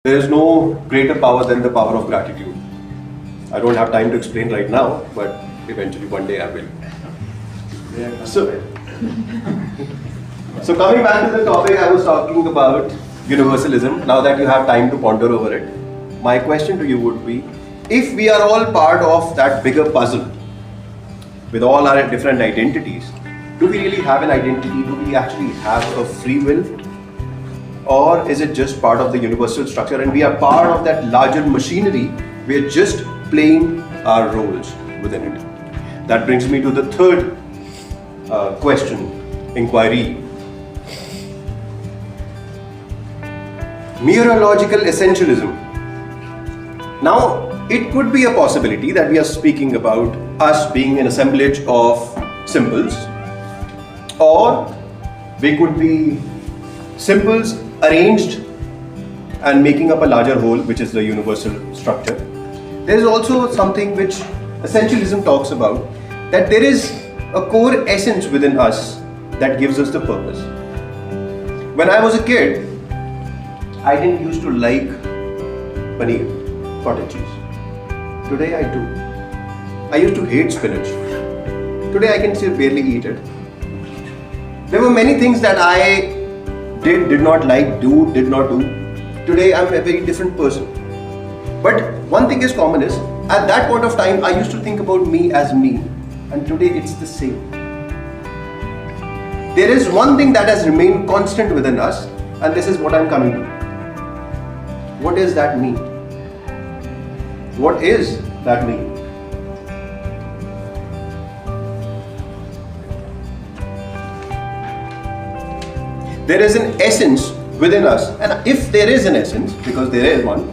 There is no greater power than the power of gratitude. I don't have time to explain right now, but eventually one day I will. So coming back to the topic, I was talking about universalism. Now that you have time to ponder over it, my question to you would be, if we are all part of that bigger puzzle with all our different identities, do we really have an identity? Do we actually have a free will? Or is it just part of the universal structure and we are part of that larger machinery? We are just playing our roles within it. That brings me to the third inquiry. Mereological essentialism. Now, it could be a possibility that we are speaking about us being an assemblage of symbols, or we could be symbols arranged and making up a larger whole, which is the universal structure. There is also something which Essentialism talks about, that there is a core essence within us that gives us the purpose. When I was a kid, I didn't used to like paneer, cottage cheese. Today I do. I used to hate spinach. Today I can still barely eat it. There were many things that I did not like, did not do. Today I'm a very different person. But one thing is common is, at that point of time I used to think about me as me, and today it's the same. There is one thing that has remained constant within us, and this is what I'm coming to. What does that mean? What is that mean? There is an essence within us, and if there is an essence, because there is one,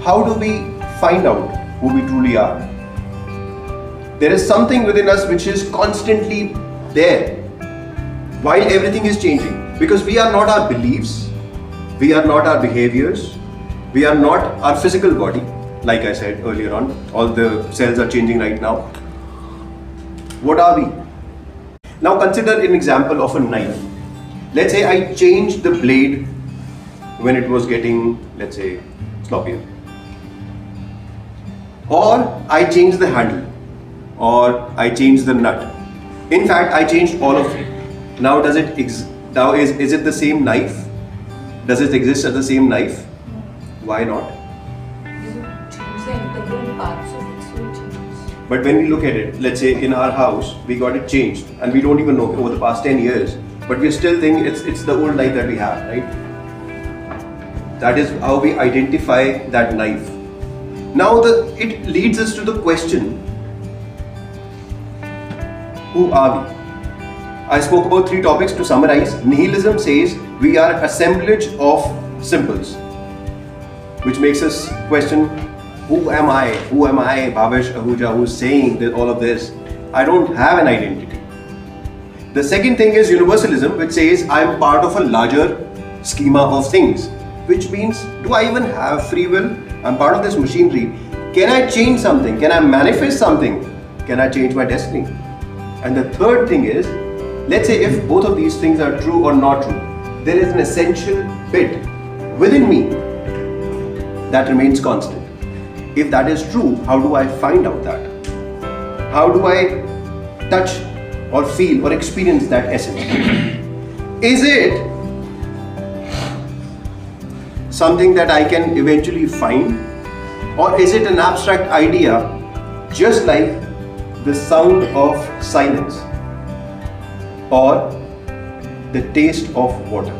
how do we find out who we truly are? There is something within us which is constantly there while everything is changing, because we are not our beliefs, we are not our behaviors, we are not our physical body. Like I said earlier on, all the cells are changing right now. What are we? Now consider an example of a knife. Let's say I changed the blade when it was getting, let's say, sloppier. Or I changed the handle. Or I changed the nut. In fact, I changed all of it. Now is it the same knife? Does it exist as the same knife? Why not? But when we look at it, let's say in our house, we got it changed and we don't even know over the past 10 years, but we still think it's the old knife that we have, right? That is how we identify that knife. Now it leads us to the question, who are we? I spoke about 3 topics to summarize. Nihilism says we are an assemblage of symbols, which makes us question, who am I? Who am I, Bhavish Ahuja, who's saying all of this? I don't have an identity. The second thing is universalism, which says I'm part of a larger schema of things, which means, do I even have free will? I'm part of this machinery. Can I change something? Can I manifest something? Can I change my destiny? And the third thing is, let's say if both of these things are true or not true, there is an essential bit within me that remains constant. If that is true, how do I find out that? How do I touch or feel or experience that essence? Is it something that I can eventually find? Or is it an abstract idea, just like the sound of silence or the taste of water?